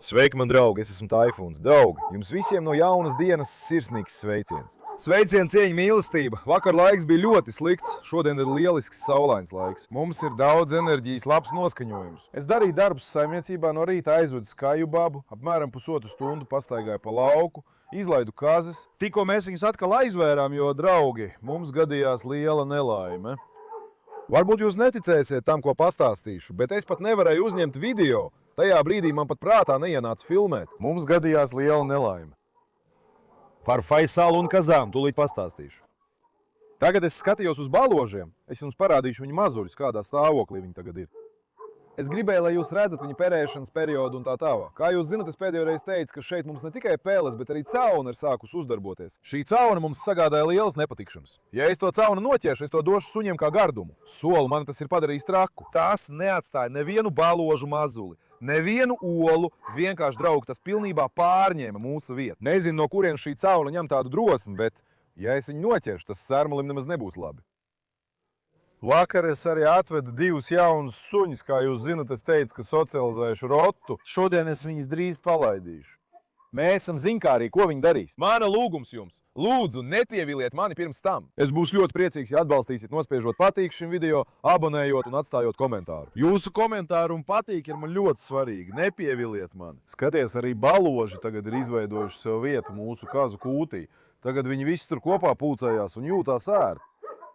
Sveiki, man draugi, es esmu Taifuns. Draugi, jums visiem no jaunas dienas sirsnīgs sveiciens. Sveiciens, cieņa, mīlestība. Vakar laiks bija ļoti slikts, šodien ir lielisks saulains laiks. Mums ir daudz enerģijas, labs noskaņojums. Es darīju darbus saimniecībā, no rīta aizvedu skaju babu, apmēram pusotru stundu pastaigāju pa lauku, izlaidu kazas. Tikko mēs viņus atkal aizvērām, jo, draugi, mums gadījās liela nelaime. Varbūt jūs neticēsiet tam, ko pastāstīšu, bet es pat nevarēju uzņemt video. Tajā brīdī man pat prātā neienāca filmēt. Mums gadījās liela nelaime. Par Faisalu un kazām tūlīt pastāstīšu. Tagad es skatījos uz baložiem. Es jums parādīšu viņu mazuļus, kādā stāvoklī viņi tagad ir. Es gribēju, lai jūs redzat viņa perēšanas periodu un tā tālāk. Kā jūs zinat, es pēdējo reizi teicu, ka šeit mums ne tikai peles, bet arī cauna ir sākus uzdarboties. Šī cauna mums sagādāja lielas nepatikšanas. Ja es to caunu noķeršu, es to došu suņiem kā gardumu. Solu, man tas ir padarījis traku. Tas neatstāja nevienu baložu mazuli, nevienu olu, vienkārši, draugi, tas pilnībā pārņēma mūsu vietu. Nezinu, no kurien šī cauna ņem tādu drosmi, bet ja es viņu noķeršu, tas sērmalim nemaz nebūs labi. Vakar es arī atvedu divus jaunus suņus, kā jūs zinat, es teicu, ka socializēšu rotu. Šodien es viņus drīz palaidīšu. Mēs esam zinkārī, ko viņi darīs. Mana lūgums jums. Lūdzu, netieviliet mani pirms tam. Es būšu ļoti priecīgs, ja atbalstīsiet, nospiežot patīk šim video, abonējot un atstājot komentāru. Jūsu komentāru un patīk ir man ļoti svarīgi. Nepieviliet mani. Skaties, arī baloži tagad ir izveidojuši sev vietu mūsu kazu kūtī. Tagad viņi visi tur kopā pulcējās un jūtās ērti.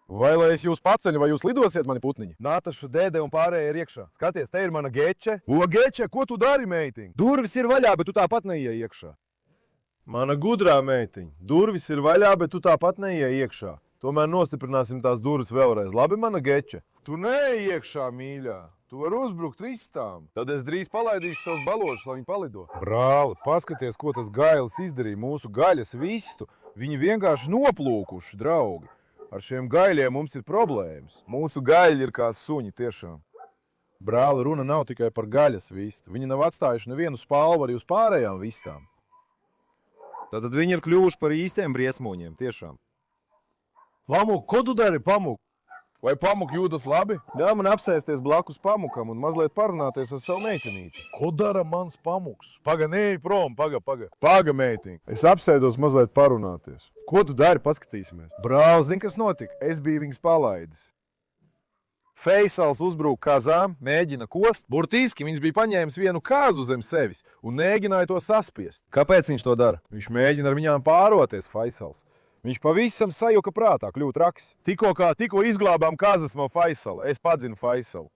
Vai lai es jūs paceļu, vai jūs lidosiet, mani putniņi? Nataša, dēde un pārējie ir iekšā. Skaties, te ir mana Geče. O, Geče, ko tu dari, meitiņ? Durvis ir vaļā, bet tu tāpat neieej iekšā. Mana gudrā meitiņ. Durvis ir vaļā, bet tu tāpat neieej iekšā. Tomēr nostiprināsim tās durvis vēlreiz. Labi, mana Geče? Tu neej iekšā, mīļā. Tu vari uzbrukt visām. Tad es drīz palaidīšu savus baložus, lai viņi palido. Brāli, paskaties, ko tas gailis izdarīja mūsu gaļas vistu. Viņi vienkārši noplūkuši, draugi. Ar šiem gaļiem mums ir problēmas. Mūsu gaļi ir kā suņi tiešām. Brāli, runa nav tikai par gaļas vistu. Viņi nav atstājuši nevienu spalvu arī uz pārējām vistām. Tātad viņi ir kļuvuši par īstiem briesmoņiem, tiešām. Pamuk, ko tu dari, Pamuk? Vai Pamuk jūtas labi? Ļauj man apsēsties blakus Pamukam un mazliet parunāties ar savu meitenīti. Ko dara mans Pamuks? Paga, neej prom, paga. Paga, meitiņ. Es apsēdos mazliet parunāties. Ko tu dari, paskatīsimies? Brāl, zini, kas notika? Es biju viņus palaidis. Faisals uzbruka kazām, mēģina kost. Burtiski viņš bija paņēmis vienu kazu zem sevis un mēģināja to saspiest. Kāpēc viņš to dara? Viņš mēģina ar viņām pāroties, Faisals. Viņš pavisam sajuka prātā, kļūt raks. Tikko izglābām kazas no Faisala. Es padzinu Faisalu.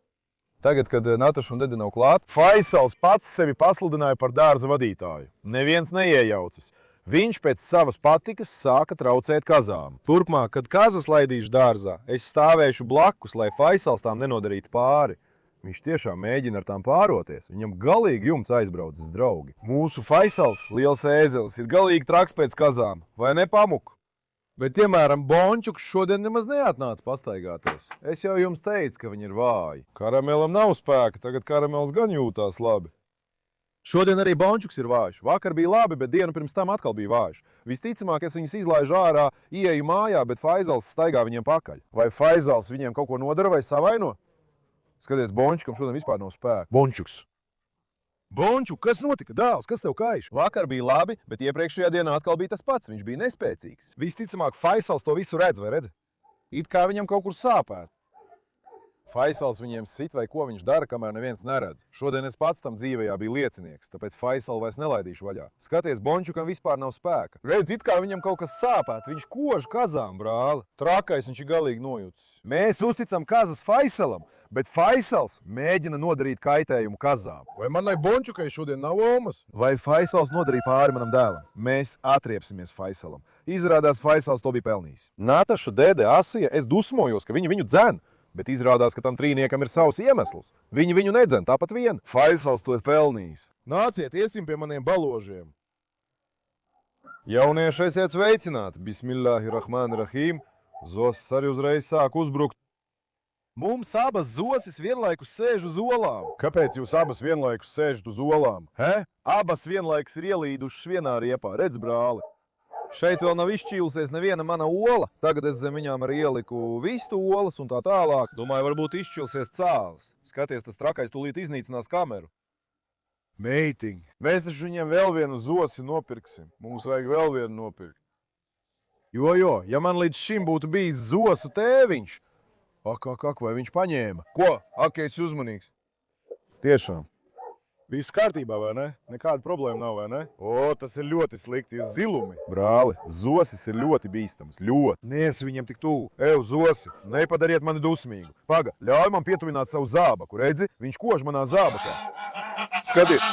Tagad, kad Nataša un dede nav klāt, Faisals pats sevi pasludināja par dārza vadītāju. Neviens neiejaucas. Viņš pēc savas patikas sāka traucēt kazām. Turpmāk, kad kazas laidīšu dārzā, es stāvēšu blakus, lai Faisals tām nenodarītu pāri. Viņš tiešām mēģina ar tām pāroties. Viņam galīgi jumts aizbraucis, draugi. Mūsu Faisals, liels ēzelis, ir galīgi traks pēc kazām. Vai ne, Pamuk? Bet, piemēram, Bončuks šodien nemaz neatnāca pastaigāties. Es jau jums teicu, ka viņi ir vāji. Karamelam nav spēka, tagad karamels gan jūtās labi. Šodien arī Bončuks ir vājš. Vakar bija labi, bet dienu pirms tam atkal bija vājš. Visticamāk, es viņus izlaižu ārā, ieeju mājā, bet Faisals staigā viņiem pakaļ. Vai Faisals viņiem kaut ko nodara vai savaino? Skaties, Bončukam šodien vispār nav spēka. Bončuks! Bončuk, kas notika? Dēls, kas tev kaiš? Vakar bija labi, bet iepriekšējā dienā atkal bija tas pats. Viņš bija nespēcīgs. Visticamāk, Faisals to visu redz, vai redz? It kā viņam kaut kur sāpēt. Faisals viņiem sit vai ko viņš dara, kamēr neviens neredz. Šodien es pats tam dzīvējā biju liecinieks, tāpēc Faisalu vairs nelaidīšu vaļā. Skaties, Bončukam vispār nav spēka. Redz, it kā viņam kaut kas sāpēt. Viņš kož kazām, brāli. Trakais viņš ir galīgi nojūtis. Mēs uzticam kazas Faisalam, bet Faisals mēģina nodarīt kaitējumu kazām. Vai manai Bončukai šodien nav omas? Vai Faisals nodarīja pāri manam dēlam? Mēs atriepsimies Faisalam. Izrādās, Faisals to bija pelnījis. Nataša, dēde, Asija, es dusmojos, ka viņi viņu dzen. Bet izrādās, ka tam trīniekam ir savs iemesls. Viņi viņu nedzen, tāpat vien. Faisals to ir pelnījis. Nāciet, iesim pie maniem baložiem. Jaunieši, esiet sveicināti. Bismillahirrahmanirrahim. Zosis arī uzreiz sāk uzbrukt. Mums abas zosis vienlaikus sēž uz olām. Kāpēc jūs abas vienlaikus sēžat uz olām? He? Abas vienlaikus ir ielīdušas vienā riepā. Redz, brāli. Šeit vēl nav izšķīlusies neviena mana ola. Tagad es zem viņām arī ieliku vistu olas un tā tālāk. Domāju, varbūt izšķilsies cāls. Skaties, tas trakais tūlīt iznīcinās kameru. Meitiņ, mēs taču viņiem vēl vienu zosi nopirksim. Mums vajag vēl vienu nopirkt. Jo, ja man līdz šim būtu bijis zosu tēviņš. Ak, vai viņš paņēma? Ko? Ak, esi uzmanīgs. Tiešām. Viss kārtībā, vai ne? Nekāda problēma nav, vai ne? O, tas ir ļoti slikti, ir zilumi. Brāli, zosis ir ļoti bīstams, ļoti. Niesi viņiem tik tuvu. Eju, zosi, nepadariet mani dusmīgu. Paga, ļauj man pietuvināt savu zābaku, redzi? Viņš kož manā zābakā. Skaties.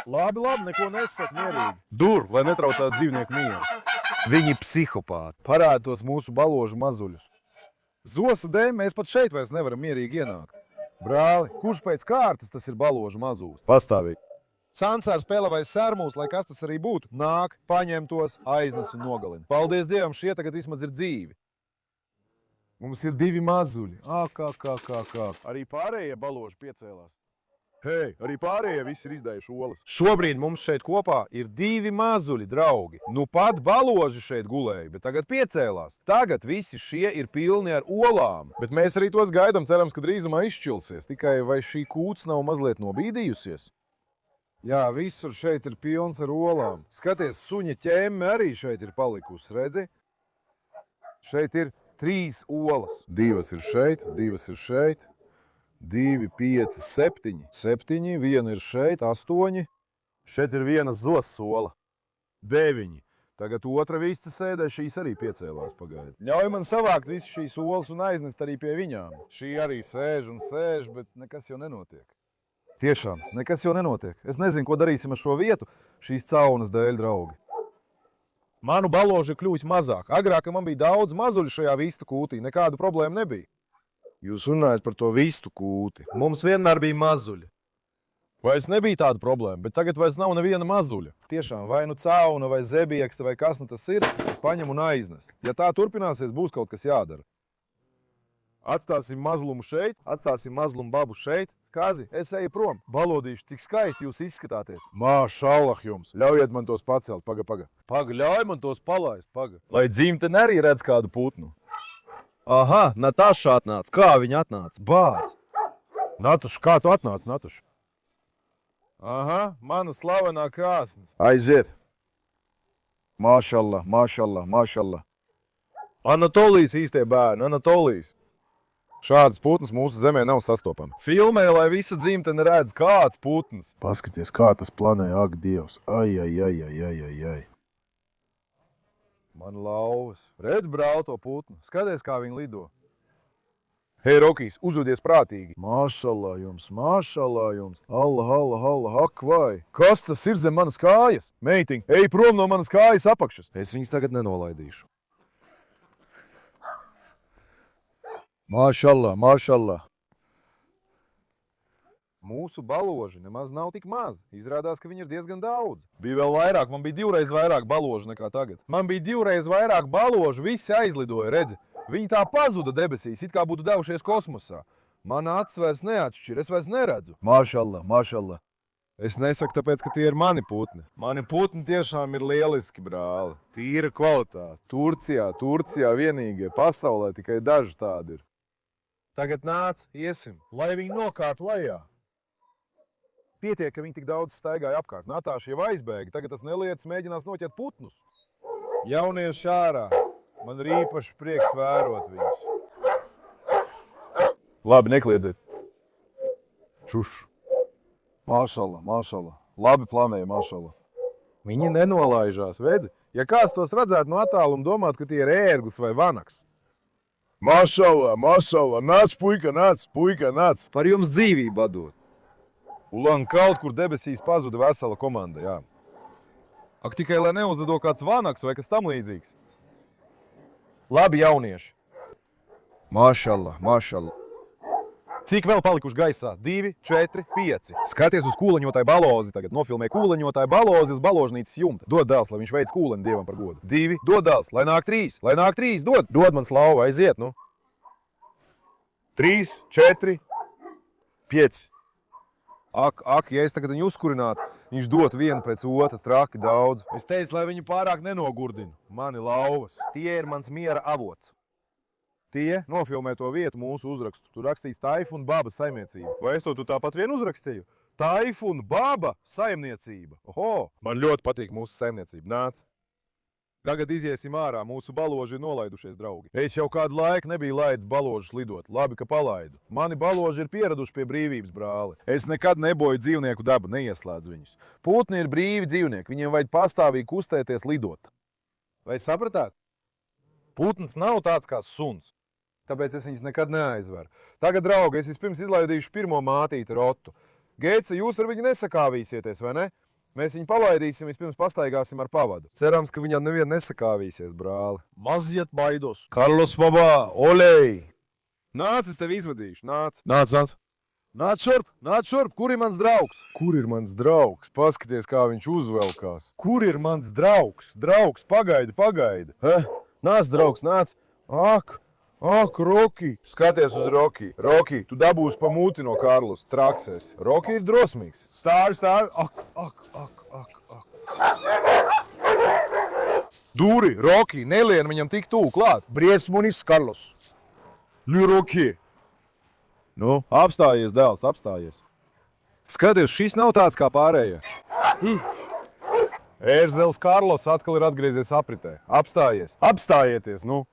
Labi, neko nesaka, mierīgi. Dur, lai netraucētu dzīvnieku mieru. Viņi psihopāti. Parāda tos mūsu baložu mazuļus. Zosa dēļ mēs pat šeit vairs nevaram mierīgi ienākt. Brāli, kurš pēc kārtas tas ir baložu mazūs? Pastāvīgi. Sancārs spēlē vai sērmūs, lai kas tas arī būtu, nāk, paņem tos, aiznes un nogalina. Paldies Dievam, šie tagad vismaz ir dzīvi. Mums ir 2 mazuļi. Kā. Arī pārējie baloži piecēlās. Hei, arī pārējie visi ir izdējuši olas. Šobrīd mums šeit kopā ir 2 mazuļi, draugi. Nu pat baloži šeit gulēja, bet tagad piecēlās. Tagad visi šie ir pilni ar olām. Bet mēs arī tos gaidām, cerams, ka drīzumā izšķilsies. Tikai vai šī kūts nav mazliet nobīdījusies? Jā, visur šeit ir pilns ar olām. Skaties, suņa ķēme arī šeit ir palikusi, redzi? Šeit ir 3 olas. 2 ir šeit, 2 ir šeit. 2, 5, 7. 7, 1 ir šeit, 8. Šeit ir 1 zosola. 9. Tagad otra vista sēdē, šīs arī piecēlās pagaidi. Ļauj man savākt visu šīs olas un aiznest arī pie viņām. Šī arī sēž, bet nekas jau nenotiek. Tiešām, nekas jau nenotiek. Es nezinu, ko darīsim ar šo vietu šīs caunas dēļ, draugi. Manu baložu ir kļuvis mazāk. Agrāk man bija daudz mazuļu šajā vistu kūtī, nekādu problēmu nebija. Jūs runājat par to vistu kūti. Mums vienmēr bija mazuļi. Vairs nebija tāda problēma, bet tagad vairs nav neviena mazuļa. Tiešām, vai nu cauna, vai zebieksta, vai kas nu tas ir, es paņemu un aiznes. Ja tā turpināsies, būs kaut kas jādara. Atstāsim mazlumu šeit, atstāsim mazlumu babu šeit. Kazi, es eju prom. Balodīši, cik skaisti jūs izskatāties. Māšallah jums. Ļaujiet man tos pacelt, paga. Paga, ļauj man tos palaist, paga. Lai dzimtene arī redz kādu putnu. Aha, Nataša atnāca. Kā viņa atnāca? Bāc! Natuša, kā tu atnāc, Natuša? Aha, mana slavenā krāsnes. Aiziet! Māšallah. Anatolijas īstie bērni, Anatolijas. Šādas putnas mūsu zemē nav sastopami. Filmē, lai visa dzimtene redz, kāds putns. Paskaties, kā tas planē, ak, Dievs. Ai. Man lauvas. Redz, brāl, to putnu. Skaties, kā viņi lido. Hei, Rokijs, uzvedies prātīgi. Māšallah jums. Allah, ak vai. Kas tas ir zem manas kājas? Meitiņ, ej prom no manas kājas apakšas. Es viņas tagad nenolaidīšu. Māšallah. Mūsu baloži nemaz nav tik maz. Izrādās, ka viņi ir diezgan daudz. Bija vēl vairāk, man bija 2 reizes vairāk baložu nekā tagad. Man bija 2 reizes vairāk baložu, visi aizlidoja, redzi. Viņi tā pazuda debesīs, it kā būtu devušies kosmosā. Mana acis vairs neatšķir, es vairs neredzu. Māšallah. Es nesaku tāpēc, ka tie ir mani putni. Mani putni tiešām ir lieliski, brāli. Tīra kvalitāte. Turcijā vienīgie. Pasaulē tikai daži tādi ir. Tagad nāc, iesim, lai viņi nokāp lejā. Pietiek, ka viņi tik daudz staigāja apkārt. Natāša jau aizbēga, tagad tas nelietis mēģinās noķert putnus. Jaunieši ārā, man ir īpaši prieks vērot viņus. Labi, nekliedzēt. Čuš. Māšallah. Labi planēja, māšallah. Viņi nenolaižās, vedzi? Ja kāds tos redzētu no attāluma, domāt, ka tie ir ērgus vai vanaks. Māšallah, nāc, puika, nāc. Par jums dzīvību atdot. Ulan kaut kur debesīs pazuda vesela komanda, jā. Ak, tikai lai neuzdado kāds vanaks vai kas tam līdzīgs. Labi, jaunieši. Māšallah. Cik vēl palikuši gaisā? 2, 4, 5. Skaties uz kūleņotāju balozi tagad. Nofilmē kūleņotāju balozi uz baložnīcas jumta. Dod dēls, lai viņš veic kūleņu Dievam par godu. 2, dod dēls, lai nāk 3, dod. Dod man slauvu, aiziet, nu. 3, 4, 5. Ak, ja es tagad viņu uzkurinātu, viņš dot vienu pēc otra, traki daudz. Es teicu, lai viņu pārāk nenogurdinu. Mani lauvas. Tie ir mans miera avots. Tie nofilmē to vietu mūsu uzrakstu. Tur rakstīts Taifu un Babas saimniecība. Vai es to tu tāpat vien uzrakstīju? Taifun, baba, saimniecība. Oho, man ļoti patīk mūsu saimniecība. Nāc. Tagad iziesim ārā, mūsu baloži ir nolaidušies, draugi. Es jau kādu laiku nebiju laidis baložus lidot. Labi, ka palaidu. Mani baloži ir pieraduši pie brīvības, brāli. Es nekad neboju dzīvnieku dabu, neieslēdzu viņus. Putni ir brīvi dzīvnieki, viņiem vajag pastāvīgi kustēties lidot. Vai sapratāt? Putns nav tāds kā suns. Tāpēc es viņus nekad neaizveru. Tagad, draugi, es vispirms izlaidīšu pirmo mātīti Rotu. Geica, jūs ar viņu nesakāvīsieties, vai ne? Mēs viņu palaidīsim, vispirms pastaigāsim ar pavadu. Cerams, ka viņam nevien nesakāvīsies, brāli. Maziet baidos. Karlos, babā, olej! Nāc, es tevi izvadīšu, nāc. Nāc. Nāc šurp, kur ir mans draugs? Kur ir mans draugs? Paskaties, kā viņš uzvelkās. Kur ir mans draugs? Draugs, pagaidi. Nāc, draugs, nāc. Ak, Roki! Skaties uz Roki. Roki, tu dabūsi pa muti no Karlos, traksēs. Roki ir drosmīgs. Stāvi. Ak. Dūri, Roki, nelien viņam tik tūl klāt. Briesmunis Karlos. Roki. Nu, apstājies, dēls, apstājies. Skaties, šis nav tāds kā pārējie. Ērzels Karlos atkal ir atgriezies apritē. Apstājieties, nu.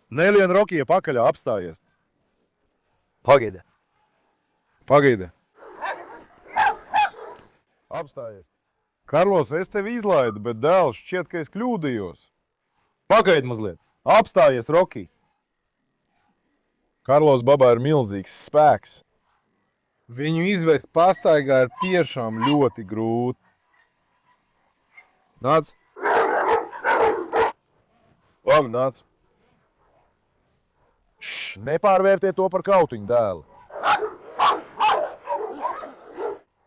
Nelien Rokie pakaļā, apstājies. Pagaidi. Apstājies. Karlos, es tevi izlaidu, bet dēls šķiet, ka es kļūdījos. Pagaidi mazliet. Apstājies, Roki. Karlos babā ir milzīgs spēks. Viņu izvest pastaigā ir tiešām ļoti grūti. Nāc. Labi, nāc. Nepārvērtiet to par kautiņu, dēli.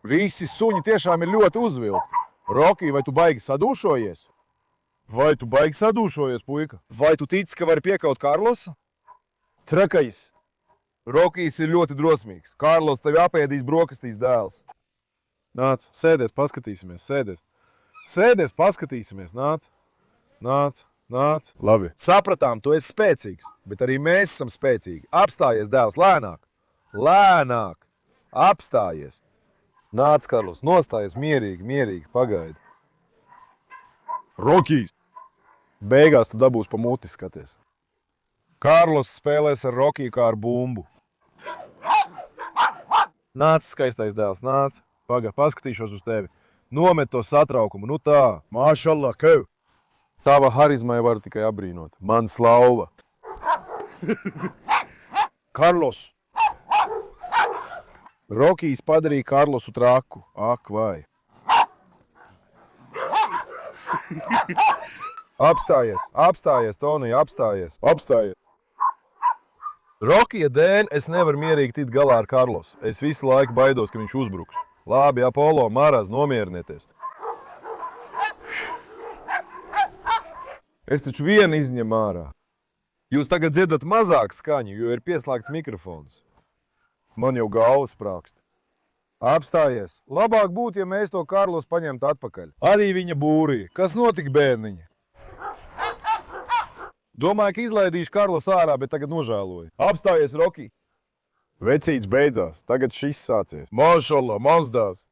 Visi suņi tiešām ir ļoti uzvilkti. Roki, vai tu baigi sadūšojies? Puika? Vai tu tici, ka vari piekaut Karlosu? Trakais. Rokijs ir ļoti drosmīgs. Karlos tevi apēdīs brokastīs, dēls. Nāc, sēdies, paskatīsimies. Nāc. Labi. Sapratām, tu esi spēcīgs, bet arī mēs esam spēcīgi. Apstājies, dēls, lēnāk. Apstājies. Nāc, Karlos, nostājies mierīgi, pagaidi. Rokijs. Beigās tu dabūsi pa muti, skaties. Karlos spēlēs ar Rokiju kā ar bumbu. Nāc, skaistais dēls, nāc. Paskatīšos uz tevi. Nomet to satraukumu, nu tā. Mašallah, kev. Tava harizmai var tikai apbrīnot. Man slauva. Karlos. Rokijs padarīja Karlosu traku. Ak, vai. Apstājies, Tonija, apstājies. Rokija dēļ es nevaru mierīgi tikt galā ar Karlosu. Es visu laiku baidos, ka viņš uzbruks. Labi, Apollo, Maraz, nomierinieties. Es taču vienu izņem ārā. Jūs tagad dzirdat mazāk skaņu, jo ir pieslēgts mikrofons. Man jau galva sprākst. Apstājies. Labāk būtu, ja mēs to Karlos paņemtu atpakaļ. Arī viņa būrīja. Kas notika, bērniņa? Domāju, ka izlaidīšu Karlos ārā, bet tagad nožēloju. Apstājies, Roki. Vecīts beidzās. Tagad šis sācies. Mašallah, mazdās.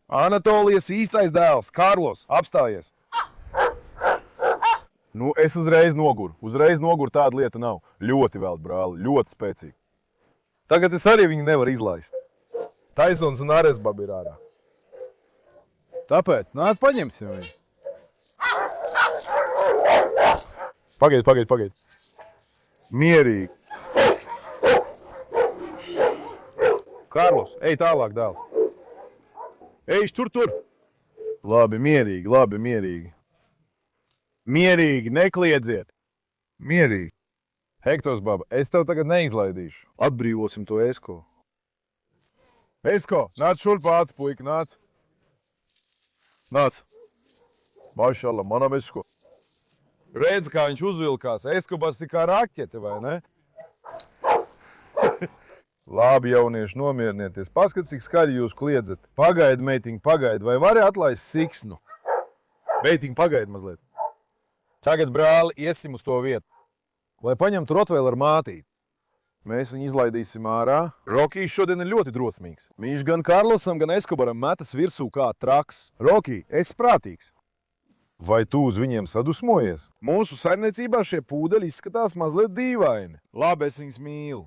Anatolijas īstais dēls. Karlos, apstājies. Nu, es uzreiz noguru, tāda lieta nav. Ļoti vēl, brāli, ļoti spēcīgi. Tagad es arī viņu nevaru izlaist. Taisons un Aresbab ir ārā. Tāpēc, nāc paņemsim viņu. Pagaidi. Mierīgi. Karlos, ej tālāk, dēls. Ejš tur. Labi, mierīgi. Mierīgi, nekliedzieet. Mierīgi. Hektors, baba, es tev tagad neizlaidīšu. Atbrīvosim to Esko. Esko, nāc šurp ātri, puika, nāc. Mašallah, manam Esko. Redz, kā viņš uzvilkās. Eskobas ir kā raķete, vai ne? Labi, jaunieši, nomierinieties. Paskat, cik skaļi jūs kliedzat. Pagaidi, meitiņ, vai vari atlaist siksnu? Meitiņ, pagaidi mazliet. Tagad, brāli, iesim uz to vietu, lai paņemtu Rotveilu ar mātīti. Mēs viņu izlaidīsim ārā. Rokijs šodien ir ļoti drosmīgs. Viņš gan Karlosam, gan Eskobaram metas virsū kā traks. Rokij, esi prātīgs. Vai tu uz viņiem sadusmojies? Mūsu saimniecībā šie pūdeļi izskatās mazliet dīvaini. Labi, es viņus mīlu.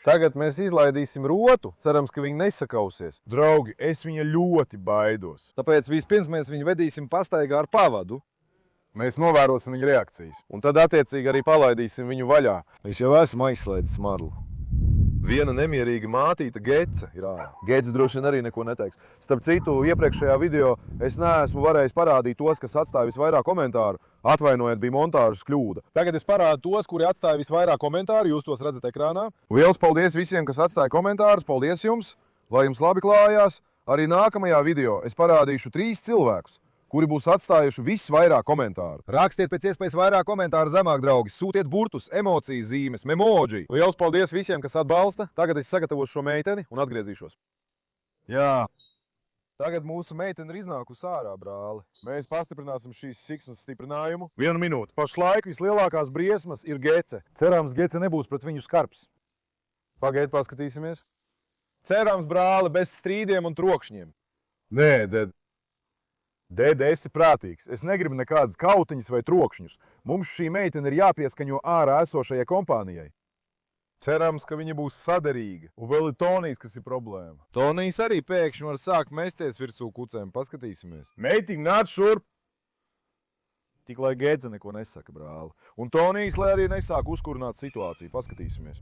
Tagad mēs izlaidīsim rotu. Cerams, ka viņi nesakausies. Draugi, es viņa ļoti baidos. Tāpēc vispirms mēs viņu vedīsim pastaigā ar pavadu. Mēs novērosim viņa reakcijas. Un tad attiecīgi arī palaidīsim viņu vaļā. Es jau esmu aizslēdzis Marlu. Viena nemierīga mātīte Gece ir ārā. Gece droši vien arī neko neteiks. Starp citu, iepriekšējā video es neesmu varējis parādīt tos, kas atstāja visvairāk komentāru. Atvainojiet, bija montāžas kļūda. Tagad es parādu tos, kuri atstāja visvairāk komentāru. Jūs tos redzat ekrānā. Liels paldies visiem, kas atstāja komentārus. Paldies jums! Lai jums labi klājās. Arī nākamajā video es parādīšu 3 cilvēkus, kuri būs atstājuši visvairāk komentāru. Rakstiet pēc iespējas vairāk komentāru zemāk, draugi. Sūtiet burtus, emocijas zīmes, memoji. Liels paldies visiem, kas atbalsta. Tagad es sagatavošu šo meiteni un atgriezīšos. Jā. Tagad mūsu meitene ir iznākusi ārā, brāli. Mēs pastiprināsim šīs siksnas stiprinājumu. 1 minūte. Pašlaik vislielākās briesmas ir Gece. Cerams, Gece nebūs pret viņu skarbs. Pagaid, paskatīsimies. Cerams, brāli, bez strīdiem un trokšņiem. Nē, Ded. Dede, esi prātīgs. Es negribu nekādas kautiņas vai trokšņus. Mums šī meitene ir jāpieskaņo ārā esošajai kompānijai. Cerams, ka viņa būs saderīga. Un vēl ir Tonijs, kas ir problēma. Tonijs arī pēkšņi var sākt mesties virsū kucēm. Paskatīsimies. Meitiņ, nāc šurp! Tik lai Gedze neko nesaka, brāli. Un Tonijs, lai arī nesāk uzkurināt situāciju. Paskatīsimies.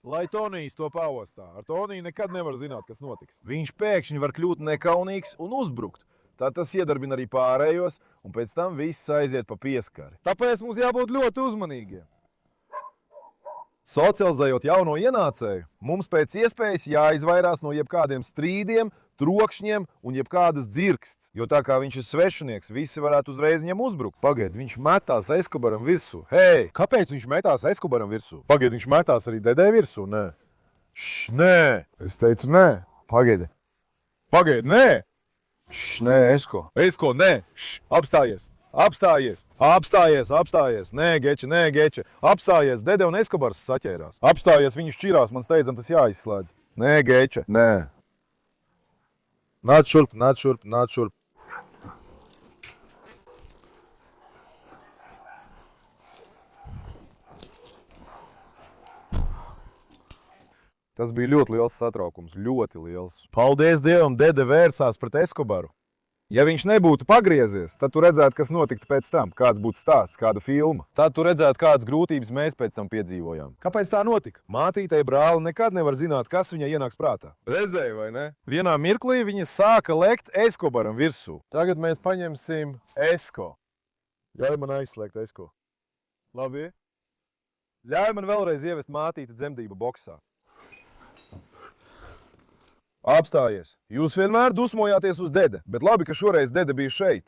Lai Tonijs to paostā. Ar Toniju nekad nevar zināt, kas notiks. Viņš pēkšņi var kļūt nekaunīgs un uzbrukt. Tad tas iedarbina arī pārējos, un pēc tam viss aiziet pa pieskari. Tāpēc mums jābūt ļoti uzmanīgiem. Socializējot jauno ienācēju, mums pēc iespējas jāizvairās no jebkādiem strīdiem, trokšņiem un jebkādas dzirksts. Jo tā kā viņš ir svešinieks, visi varētu uzreiz viņam uzbrukt. Pagaid, viņš metās Eskobaram virsū. Hei, kāpēc viņš metās Eskobaram virsū? Pagaid, viņš metās arī Dedē virsū? Nē. Nē. Es teicu nē. Pagaid. Pagaid, nē. Nē, Esko. Esko, nē. Apstājies. Apstājies. Apstājies, apstājies. Nē, Geče, nē, Geče. Apstājies. Dede un Eskobars saķērās. Apstājies, viņi šķirās. Man steidzam tas jāizslēdz. Nē, Geče. Nē. Nāc šurp, nāc šurp, nāc šurp. Tas bija ļoti liels satraukums, ļoti liels. Paldies Dievam, Dede vērsās pret Eskobaru. Ja viņš nebūtu pagriezies, tad tu redzētu, kas notiktu pēc tam, kāds būtu stāsts, kāda filma. Tad tu redzētu, kādas grūtības mēs pēc tam piedzīvojām. Kāpēc tā notika? Mātītei brāli nekad nevar zināt, kas viņai ienāks prātā. Redzēji, vai ne? Vienā mirklī viņa sāka lekt Eskobaram virsū. Tagad mēs paņemsim Esko. Ļauj man aizslēgt Esko. Labi? Ļauj man vēlreiz ievest mātīti dzemdību boksā. Apstājies. Jūs vienmēr dusmojāties uz Dede, bet labi, ka šoreiz Dede bija šeit.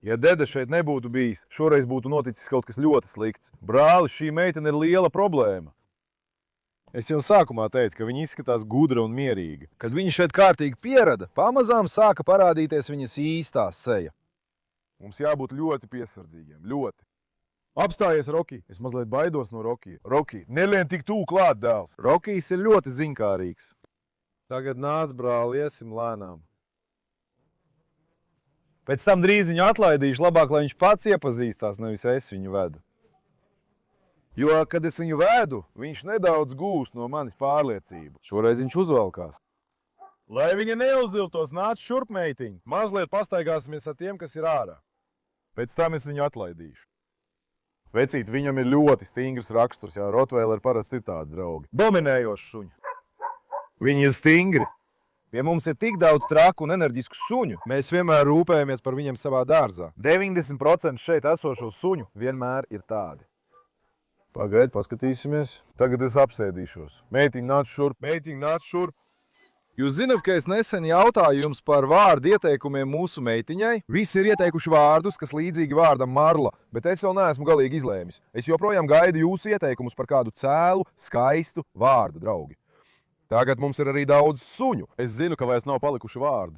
Ja Dede šeit nebūtu bijis, šoreiz būtu noticis kaut kas ļoti slikts. Brāli, šī meitene ir liela problēma. Es jau sākumā teicu, ka viņa izskatās gudra un mierīga. Kad viņa šeit kārtīgi pierada, pamazām sāka parādīties viņas īstā seja. Mums jābūt ļoti piesardzīgiem, ļoti. Apstājies, Rokij. Es mazliet baidos no Rokija. Rokij, nelien tik tūl klāt, dēls. Rokijs ir ļoti ziņkārīgs. Tagad nāc, brāli, iesim lēnām. Pēc tam drīz viņu atlaidīšu, labāk, lai viņš pats iepazīstās, nevis es viņu vedu. Jo, kad es viņu vedu, viņš nedaudz gūst no manis pārliecību. Šoreiz viņš uzvelkās. Lai viņa neuziltos, nāc šurp, meitiņ. Mazliet pastaigāsimies ar tiem, kas ir ārā. Pēc tam es viņu atlaidīšu. Vecīt, viņam ir ļoti stingrs raksturs, jā, Rottweileri parasti ir tādi draugi. Dominējoši suņi. Viņi ir stingri. Pie mums ir tik daudz traku un enerģisku suņu. Mēs vienmēr rūpējamies par viņiem savā dārzā. 90% šeit esošo suņu vienmēr ir tādi. Pagaid, paskatīsimies. Tagad es apsēdīšos. Meitiņ, nāc šurp. Meitiņ, nāc šurp. Jūs zināt, ka es nesen jautāju jums par vārdu ieteikumiem mūsu meitiņai? Visi ir ieteikuši vārdus, kas līdzīgi vārdam Marla, bet es vēl neesmu galīgi izlēmis. Es joprojām gaidu jūsu ieteikumus par kādu cēlu, skaistu vārdu, draugi. Tagad mums ir arī daudz suņu. Es zinu, ka vairs nav palikuši vārdi.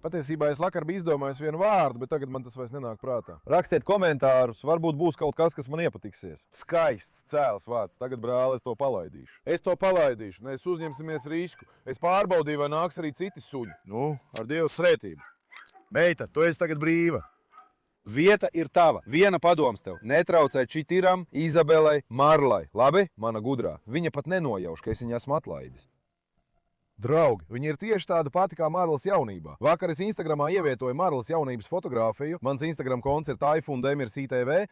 Patiesībā es vakar biju izdomājis vienu vārdu, bet tagad man tas vairs nenāk prātā. Rakstiet komentārus, varbūt būs kaut kas man iepatiksies. Skaists, cēls vārds. Tagad, brāl, es to palaidīšu. Es to palaidīšu, mēs uzņemsimies risku. Es pārbaudīju, vai nāks arī citi suņi. Nu, ar Dievu svētību. Meita, tu esi tagad brīva. Vieta ir tava. Viena padoms tev. Netraucē Čitiram, Izabelei, Marlai. Labi? Mana gudrā. Viņa pat nenojauš, ka es viņu esmu atlaidis. Draugi, viņa ir tieši tāda pati kā Marlas jaunībā. Vakar es Instagramā ievietoju Marlas jaunības fotogrāfiju. Mans Instagram konts ir Taifundemirs ITV.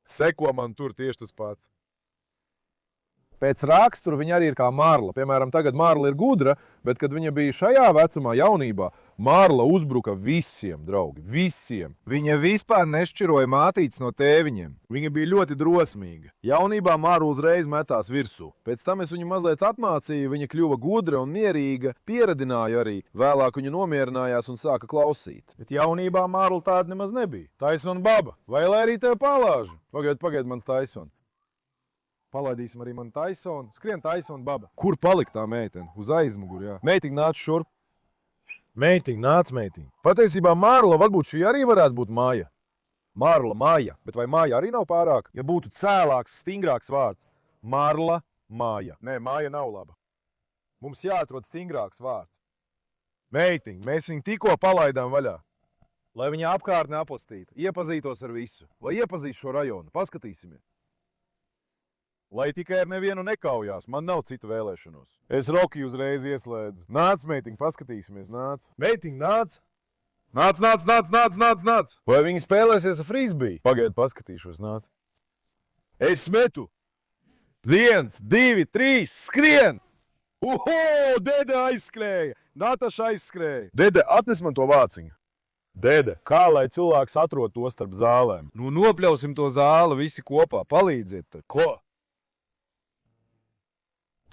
Seko man tur tieši tas pats. Pēc raksturu viņa arī ir kā Marla. Piemēram, tagad Marla ir gudra, bet kad viņa bija šajā vecumā jaunībā, Marla uzbruka visiem, draugi, visiem. Viņa vispār nešķiroja mātītes no tēviņiem. Viņa bija ļoti drosmīga. Jaunībā Marla uzreiz metās virsū. Pēc tam es viņu mazliet apmācīju, viņa kļuva gudra un mierīga, pieradināja arī. Vēlāk viņa nomierinājās un sāka klausīt. Bet jaunībā Marla tāda nemaz nebija. Taisona baba, vai lai arī tev palāžu? Pagaid, mans Taisona. Palaidīsim arī manu Taisonu. Skrien Taisonu baba. Kur palika tā meitene? Uz aizmuguri, jā. Meitiņ nāc šurp. Meitiņ, nāc meitiņ. Patiesībā Marla varbūt šī arī varētu būt Māja. Marla, Māja. Bet vai Māja arī nav pārāk? Ja būtu cēlāks, stingrāks vārds. Marla, Māja. Nē, Māja nav laba. Mums jāatrod stingrāks vārds. Meitiņ, mēs viņu tikko palaidām vaļā. Lai viņa apkārtne apostītu, iepazītos ar visu. Vai iepazīst šo rajonu? Paskatīsimies. Lai tikai ar nevienu nekaujās, man nav citu vēlēšanos. Es Roki uzreiz ieslēdzu. Nāc, meitiņ, paskatīsimies, nāc. Meitiņ, nāc! Nāc! Vai viņi spēlēsies ar frisbiju? Pagaid, paskatīšos, nāc. Es metu! 1, 2, 3, skrien! Uho, dede aizskrēja! Nataša aizskrēja! Dede, atnes man to vāciņu. Dede, kā lai cilvēks atrod to starp zālēm? Nu, nopļausim to zāli visi kopā, palīdziet. Ko?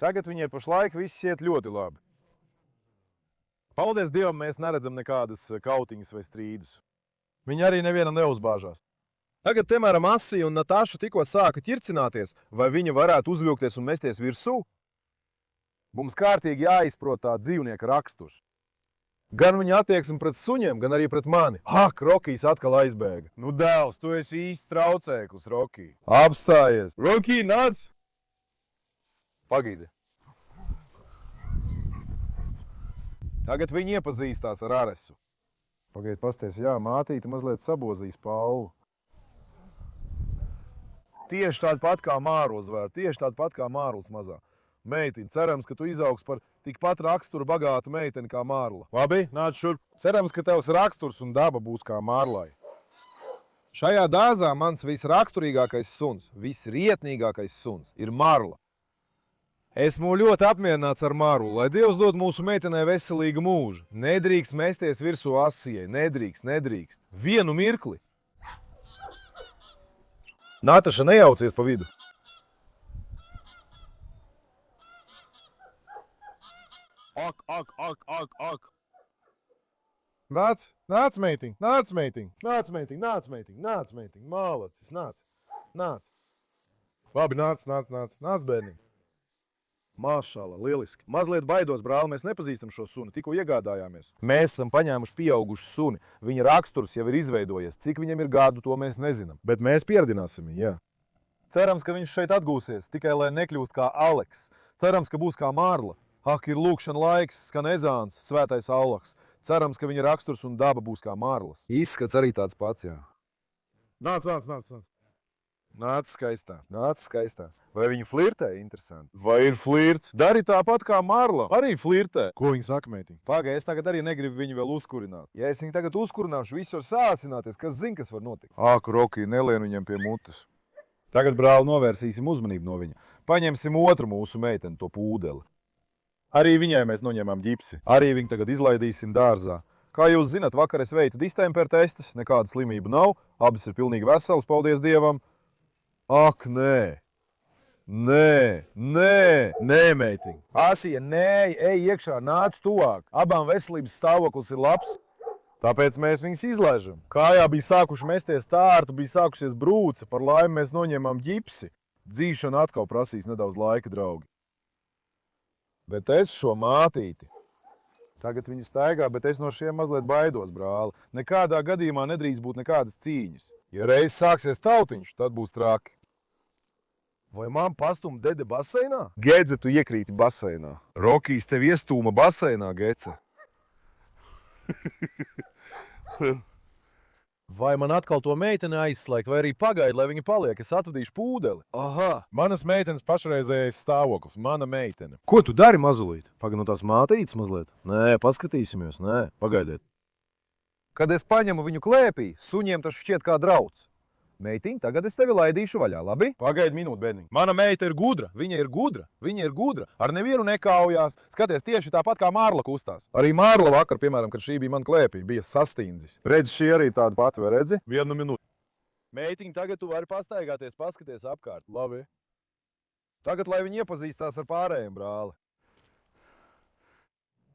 Tagad viņai pašlaik viss iet ļoti labi. Paldies Dievam, mēs neredzam nekādas kautiņas vai strīdus. Viņi arī nevienam neuzbāžās. Tagad, piemēram, Asija un Nataša tikko sāka ķircināties, vai viņa varētu uzvilkties un mesties virsū? Mums kārtīgi jāizprot tā dzīvnieka raksturs. Gan viņa attieksme pret suņiem, gan arī pret mani. Ak, Rokijs atkal aizbēga. Nu, dēls, tu esi īsts traucēklis, Rokij. Apstājies. Rokij, nāc! Pagaidi. Tagad viņi iepazīstās ar Aresu. Pagaidi, pasties, jā, mātīte mazliet sabozīs Paulu. Tieši tāda pat kā Māruls vēr, tieši tāda pat kā Māruls mazā. Meitiņ, cerams, ka tu izaugs par tikpat raksturu bagātu meiteni kā Marla. Labi, nāc šurp. Cerams, ka tevs raksturs un daba būs kā Marlai. Šajā dārzā mans visraksturīgākais suns, visrietnīgākais suns ir Marla. Esmu ļoti apmierināts ar Marlu, lai Dievs dod mūsu meitenei veselīgu mūžu. Nedrīkst mesties virsū Asijai, nedrīkst. Vienu mirkli. Nataša, nejaucies pa vidu. Ak. Nāc, meitiņ, mālacis, nāc. Labi, nāc, bērniņ. Mašala, lieliski. Mazliet baidos, brāl, mēs nepazīstam šo suni, tikko iegādājāmies. Mēs esam paņēmuši pieaugušu suni. Viņa raksturs jau ir izveidojies. Cik viņam ir gadu, to mēs nezinām. Bet mēs pieradināsim viņu, jā. Cerams, ka viņš šeit atgūsies, tikai lai nekļūst kā Aleks. Cerams, ka būs kā Marla. Ak, ir lūkšana laiks, skan ezāns, svētais Allaks. Cerams, ka viņa raksturs un daba būs kā Marlas. Izskats arī tāds pats, jā. Nāc. Nāc skaistā. Vai viņa flirtē? Interesanti. Vai ir flirts? Dari tāpat kā Marla. Arī flirtē. Ko viņa saka, meitiņ? Pagai, es tagad arī negribu viņu vēl uzkurināt. Ja es viņu tagad uzkurināšu, viss var sāsināties. Kas zina, kas var notikt? Ak, Roki, nelien viņam pie mutes. Tagad, brāl, novērsīsim uzmanību no viņa. Paņemsim otru mūsu meiteni, to pūdeli. Arī viņai mēs noņemam ģipsi. Arī viņu tagad izlaidīsim dārzā. Kā jūs zinat, vakar es veicu distemper testus, nekāda slimība nav. Abas ir pilnīgi veselas, paldies Dievam. Ak, nē, meitiņ. Asija, nē, ej iekšā, nāc tuvāk. Abām veselības stāvoklis ir labs. Tāpēc mēs viņus izlaižam. Kājā bija sākuši mesties tārtu, bija sākusies brūce, par laimi mēs noņēmām ģipsi. Dzīšana atkal prasīs nedaudz laika, draugi. Bet es šo mātīti Tagad viņi staigā, bet es no šiem mazliet baidos, brāli. Nekādā gadījumā nedrīkst būt nekādas cīņas. Ja reiz sāksies tautiņš, tad būs traki. Vai man pastum dede baseinā? Gedze, tu iekrīti baseinā. Rokijs tev iestūma baseinā, Gece. Vai man atkal to meiteni aizslēgt, vai arī pagaid, lai viņa paliek? Es atvadīšu pūdeli. Aha. Manas meitenes pašreizējais stāvoklis. Mana meitene. Ko tu dari, mazulīt? Pagaid no tās mātītes mazliet? Nē, paskatīsimies, nē, pagaidiet. Kad es paņemu viņu klēpī, suņiem tas šķiet kā drauds. Meitiņ, tagad es tevi laidīšu vaļā, labi? Pagaid minūti, bērniņ. Mana meita ir gudra. Viņa ir gudra. Viņa ir gudra. Ar nevienu nekaujās. Skaties, tieši tāpat kā Mārla kustās. Arī Mārla vakar, piemēram, kad šī bija man klēpī, bija sastīndzis. Redzi, šī arī tāda pati, vai redzi? Vienu minūti. Meitiņ, tagad tu vari pastaigāties, paskaties apkārt. Labi. Tagad, lai viņi iepazīstās ar pārējiem, brāli.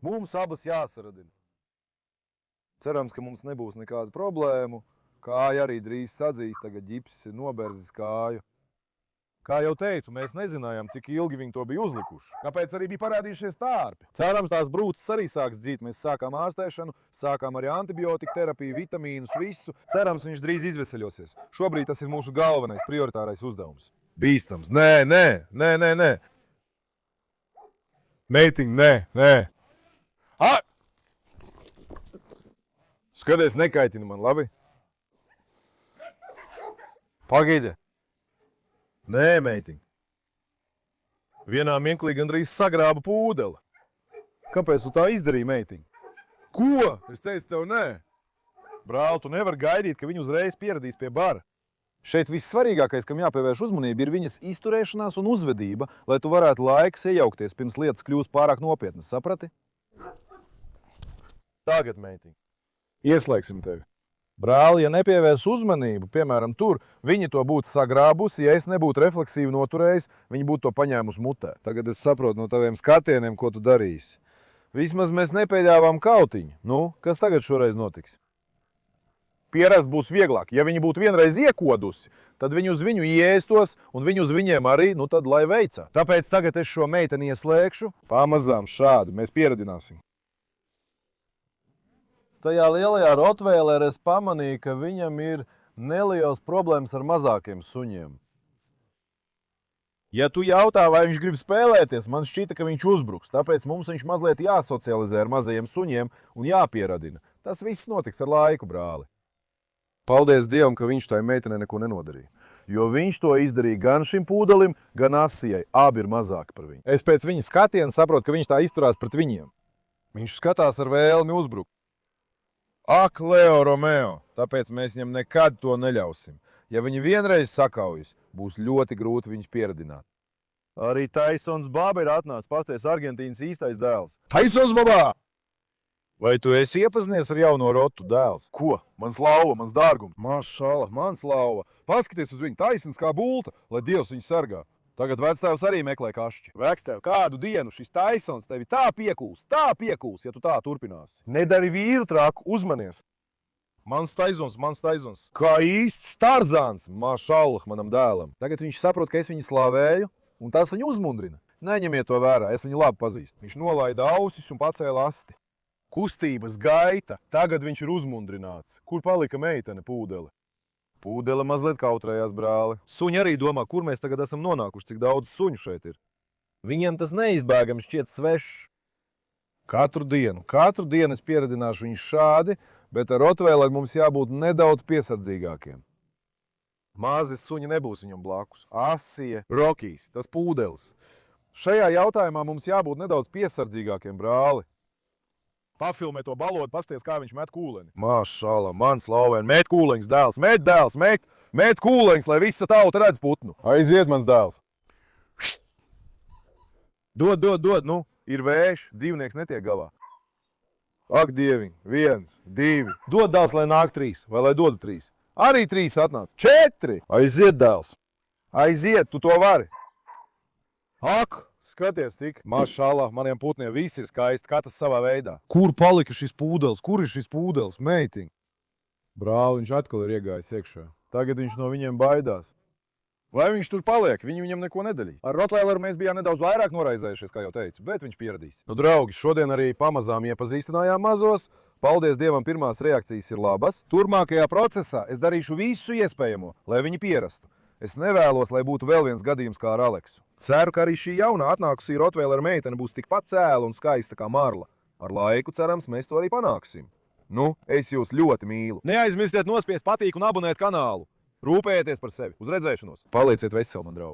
Mums abas jāsaradina. Cerams, ka mums nebūs nekādu problēmu. Kāja arī drīz sadzīs, tagad ģipsis ir noberzis kāju. Kā jau teicu, mēs nezinājām, cik ilgi viņi to bija uzlikuši. Kāpēc arī bija parādījušies tārpi? Cerams, tās brūces arī sāks dzīt. Mēs sākām ārstēšanu, sākām arī antibiotika terapiju, vitamīnus, visu. Cerams, viņš drīz izveseļosies. Šobrīd tas ir mūsu galvenais, prioritārais uzdevums. Bīstams. Nē. Meitiņ, nē. Skaties, nekaitini man, labi? Pagaidi. Nē, meitiņ. Vienā mirklī gandrīz sagrāba pūdeli. Kāpēc tu tā izdarīji, meitiņ? Ko? Es teicu tev nē. Brāl, tu nevari gaidīt, ka viņi uzreiz pieradīs pie bara. Šeit vissvarīgākais, kam jāpievērš uzmanība, ir viņas izturēšanās un uzvedība, lai tu varētu laiks iejaukties, pirms lietas kļūst pārāk nopietnas, saprati? Tagad, meitiņ. Ieslēgsim tevi. Brāl, ja nepievērs uzmanību, piemēram, tur, viņi to būtu sagrābusi, ja es nebūtu refleksīvi noturējis, viņi būtu to paņēmusi mutē. Tagad es saprotu no taviem skatieniem, ko tu darīsi. Vismaz mēs nepieļāvām kautiņu. Nu, kas tagad šoreiz notiks? Pierast būs vieglāk. Ja viņi būtu vienreiz iekodusi, tad viņi uz viņu ieēstos, un viņi uz viņiem arī, nu tad lai veicā. Tāpēc tagad es šo meiteni ieslēgšu. Pamazām šādi, mēs pieradināsim. Tajā lielajā Rottweilerē es pamanīju, ka viņam ir nelielas problēmas ar mazākiem suņiem. Ja tu jautā, vai viņš grib spēlēties, man šķita, ka viņš uzbruks. Tāpēc mums viņš mazliet jāsocializē ar mazajiem suņiem un jāpieradina. Tas viss notiks ar laiku, brāli. Paldies Dievam, ka viņš tai meitenei neko nenodarīja. Jo viņš to izdarīja gan šim pūdelim, gan Asijai. Abi ir mazāki par viņu. Es pēc viņa skatiena saprotu, ka viņš tā izturās pret viņiem. Viņš skatās ar vēlmi uzbrukt. Ak, Leo Romeo, tāpēc mēs viņam nekad to neļausim. Ja viņi vienreiz sakaujas, būs ļoti grūti viņus pieradināt. Arī Taisons Baba ir atnācis, pasties Argentīnas īstais dēls. Taisons Baba! Vai tu esi iepazinies ar jauno rotu dēls? Ko? Mans lauva, mans dārgums. Mašala, mans lauva. Paskaties uz viņu taisns kā bulta, lai Dievs viņu sargā. Tagad vectēvs arī meklē kašķi. Vectēv, kādu dienu šis Taisons tevi tā piekūs, ja tu tā turpināsi. Nedari vīru traku, uzmanies. Mans Taisons. Kā īsts Tarzāns, mašallah manam dēlam. Tagad viņš saprot, ka es viņu slavēju, un tas viņu uzmundrina. Neņemiet to vērā, es viņu labi pazīstu. Viņš nolaida ausis un pacēla asti. Kustības gaita, tagad viņš ir uzmundrināts. Kur palika meitene pūdele? Pūdele mazliet kautrējās, brāli. Suņi arī domā, kur mēs tagad esam nonākuši, cik daudz suņu šeit ir. Viņiem tas neizbēgami šķiet svešs. Katru dienu es pieradināšu viņu šādi, bet ar Rottweileru mums jābūt nedaudz piesardzīgākiem. Mazi suņi nebūs viņam blakus. Asija, Rokijs, tas pūdelis. Šajā jautājumā mums jābūt nedaudz piesardzīgākiem, brāli. Pafilmē to balodu, pasties, kā viņš met kūleni. Mašala, mans lauvēn, met kūleņs, dēls, met kūleņs, lai visa tauta redz putnu. Aiziet, mans dēls. Dod, nu, ir vējš, dzīvnieks netiek galā. Ak, dieviņ, 1, 2. Dod dēls, lai nāk 3, vai lai dodu 3. Arī 3 atnāc. 4. Aiziet, dēls. Aiziet, tu to vari. Ak, skaties tik. Mašallah, maniem putniem viss ir skaisti, katrs savā veidā. Kur palika šis pūdelis? Kur ir šis pūdelis, meitiņ? Brāl, viņš atkal ir iegājis iekšā. Tagad viņš no viņiem baidās. Lai viņš tur paliek, viņi viņam neko nedalīja. Ar Rottweileru mēs bijām nedaudz vairāk noraizējušies, kā jau teicu, bet viņš pieradīs. Nu, draugi, šodien arī pamazām iepazīstinājām mazos. Paldies Dievam, pirmās reakcijas ir labas. Turmākajā procesā es darīšu visu iespējamo, lai viņi pierastu. Es nevēlos, lai būtu vēl viens gadījums kā ar Aleksu. Ceru, ka arī šī jaunā atnākusī Rottweileru meitene būs tikpat cēla un skaista kā Marla. Ar laiku, cerams, mēs to arī panāksim. Nu, es jūs ļoti mīlu. Neaizmirstiet nospiest patīk un abonēt kanālu. Rūpējieties par sevi. Uz redzēšanos. Palieciet veseli, man draugi.